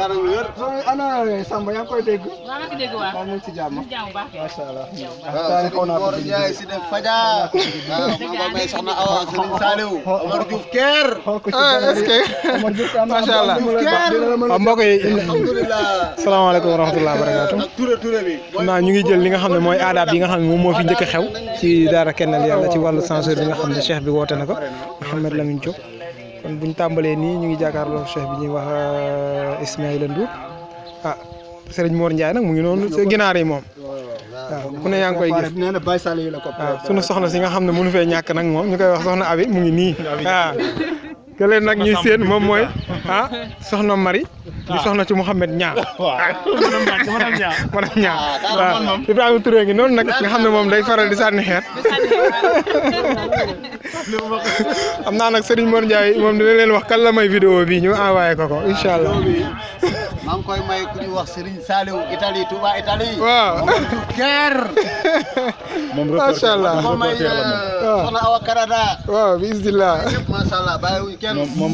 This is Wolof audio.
ana Samba yaa ngi koy dégg. maa ngi dégg waaw. maa ngi ci jàmm. macha allah. Mor Ndiaye si def faja. waaw may soxna Awa Serigne Saliou. Omar Diouf Kër. est-ce que macha allah mbokk yi. alhamdulilah. salaamaaleykum wa rahmatulah barakaatu. xam naa ñu ngi jël li nga xam ne mooy aadaab yi nga xam ne moom moo fi njëkk a xew ci daara Kennel Yàlla ci wàllu censeur bi nga xam ne cheikh bi woote na ko Mouhamed Lamine Diop kon buñ tàmbalee nii ñu ngi jàkkaarloo cheikh bi ñuy wax Ismaïla Ndour ah Serigne Mor Ndiaye nag mu ngi noonu sa ginaar yi moom waaw ku ne yaa ngi koy gis nee na Baye Sall yi la ko. waaw sunu soxna si nga xam ne mënu fee ñàkk nag moom ñu koy wax soxna Abi mu ngi nii waaw ke leen nag ñuy seen moom mooy soxna Marie di soxna ci Mouhamed Niang madame Niang waaw Ibrahima Touré ngi noonu nag nga xam ne moom day faral di sànni xeer xam naa nag Serigne Mor Ndiaye moom dina leen wax kan la may vidéo bi ñu envoyé ko incha allah maa ngi koy may ku ñuy wax Serigne Saliou Italie Touba Italie. waaw Kër. macha allah moom may soxna Awa Karada. waaw bisimilah. macha allah bàyyiwuñ kenn. moom